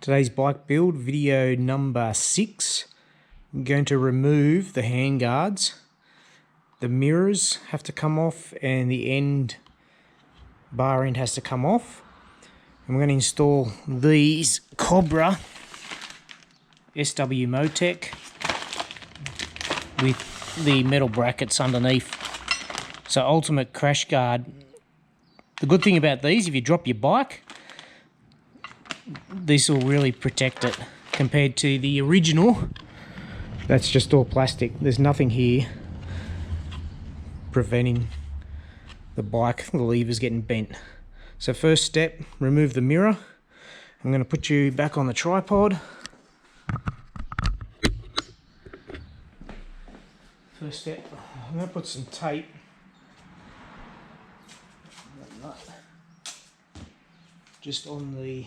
Today's bike build, video number 6. I'm going to remove the hand guards. The mirrors have to come off and the end bar end has to come off. And we're going to install these Cobra SWMotech with the metal brackets underneath. So ultimate crash guard. The good thing about these, if you drop your bike, this will really protect it compared to the original. That's just all plastic. There's nothing here preventing the bike, the levers getting bent. So first step, remove the mirror. I'm going to put you back on the tripod. First step, I'm going to put some tape just on the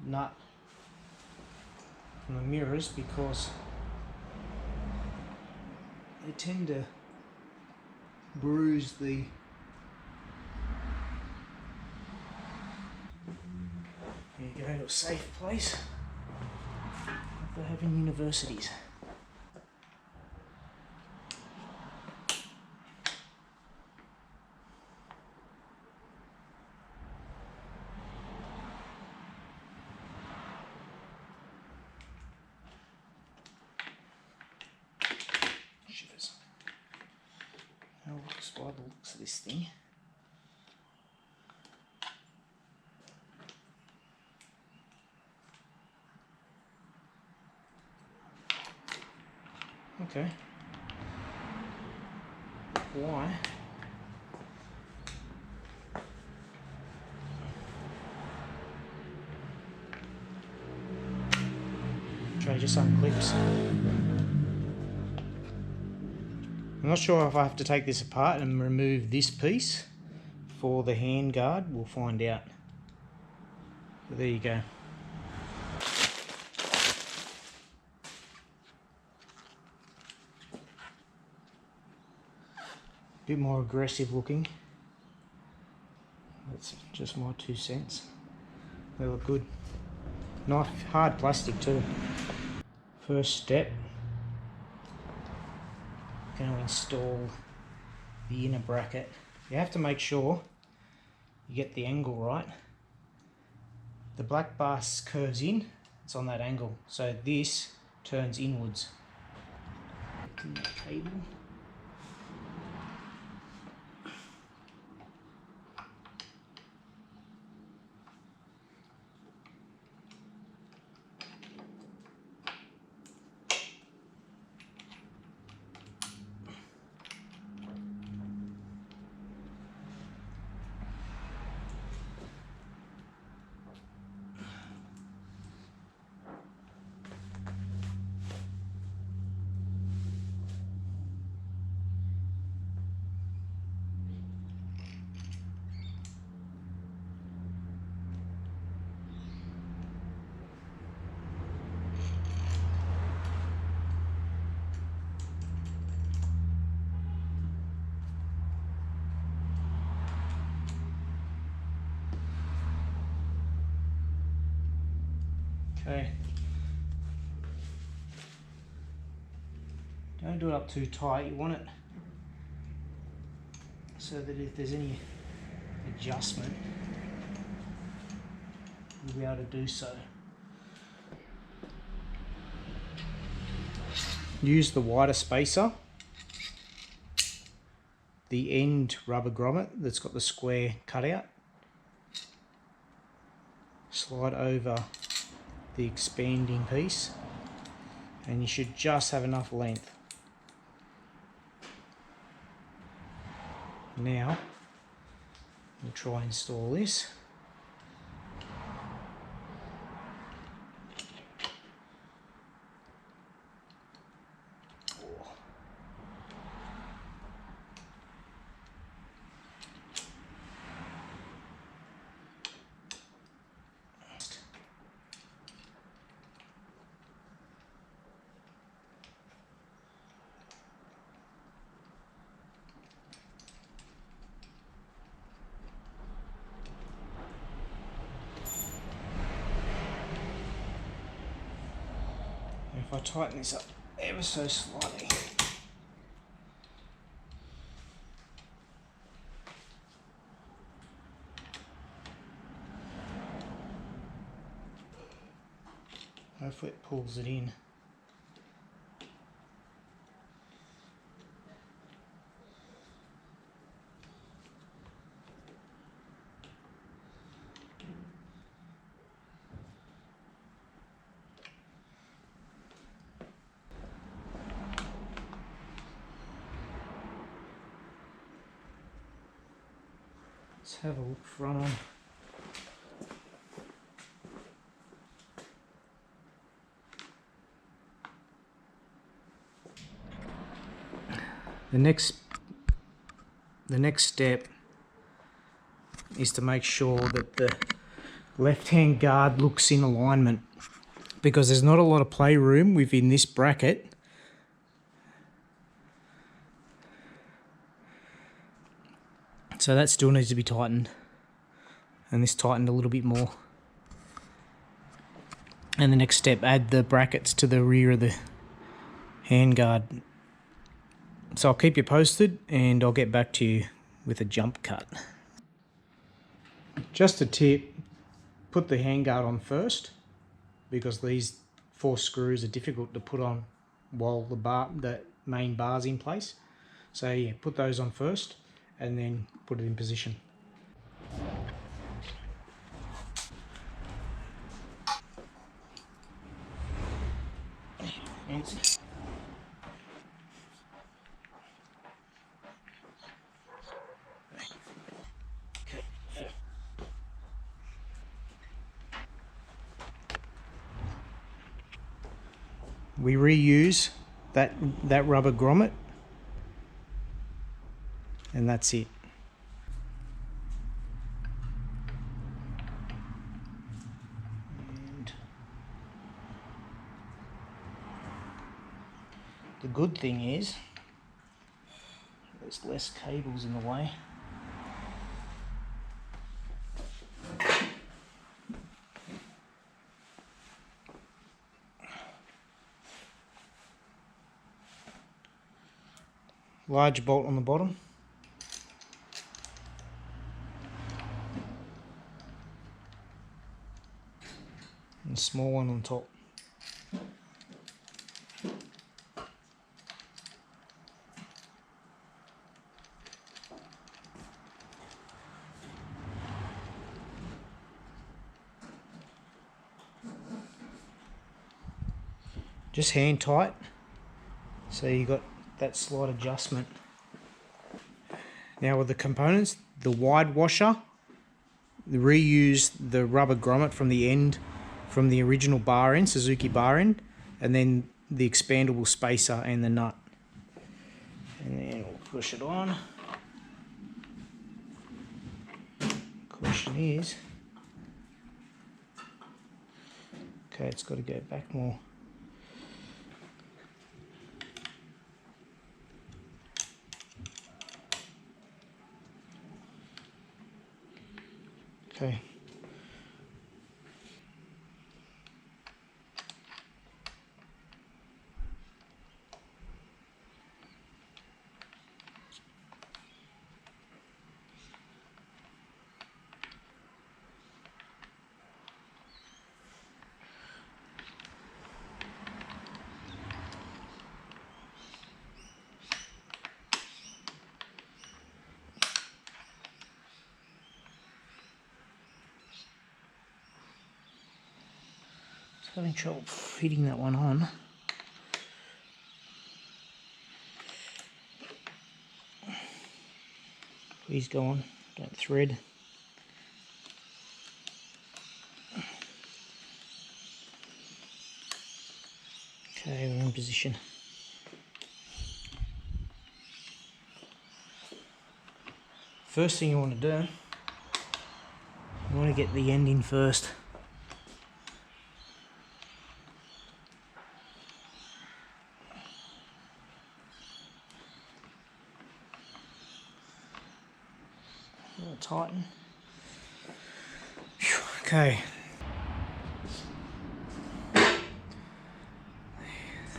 nut from the mirrors because they tend to bruise the there you go, to a safe place like they have in universities. Shivers. Now looks by the looks of this thing. Okay. Why? Tray just unclips. I'm not sure if I have to take this apart and remove this piece for the hand guard. We'll find out. But there you go. Bit more aggressive looking. That's just my 2 cents. They look good. Nice hard plastic too. First step, going to install the inner bracket. You have to make sure you get the angle right. The black bar curves in, it's on that angle, so this turns inwards. The cable. Okay. Don't do it up too tight. You want it so that if there's any adjustment, you'll be able to do so. Use the wider spacer, the end rubber grommet that's got the square cutout. Slide over the expanding piece and you should just have enough length. Now we'll try and install this. If I tighten this up ever so slightly. Hopefully it pulls it in. Let's have a look front on. The next step is to make sure that the left-hand guard looks in alignment, because there's not a lot of playroom within this bracket. So that still needs to be tightened, and this tightened a little bit more. And the next step, add the brackets to the rear of the handguard. So I'll keep you posted, and I'll get back to you with a jump cut. Just a tip, put the handguard on first, because these 4 screws are difficult to put on while the main bar's in place. So yeah, put those on first and then put it in position. We reuse that rubber grommet, and that's it. And the good thing is there's less cables in the way. Large bolt on the bottom. And a small one on top. Just hand tight, so you got that slight adjustment. Now with the components, the wide washer, reuse the rubber grommet from the end, from the original bar end, Suzuki bar end, and then the expandable spacer and the nut. And then we'll push it on. Question is, okay, it's got to go back more. Okay. Having trouble fitting that one on. Please go on, don't thread. Okay, we're in position. First thing you want to do, you want to get the end in first. Tighten. Okay.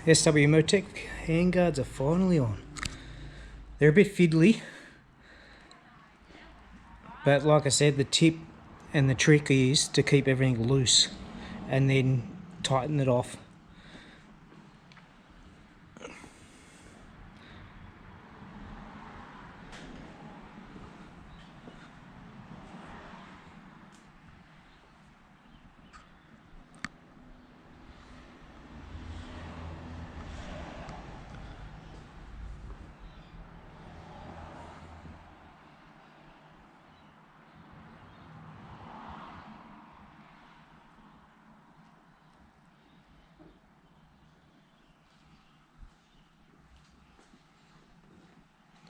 SWMotech handguards are finally on. They're a bit fiddly, but like I said, the tip and the trick is to keep everything loose and then tighten it off.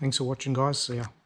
Thanks for watching, guys. See ya.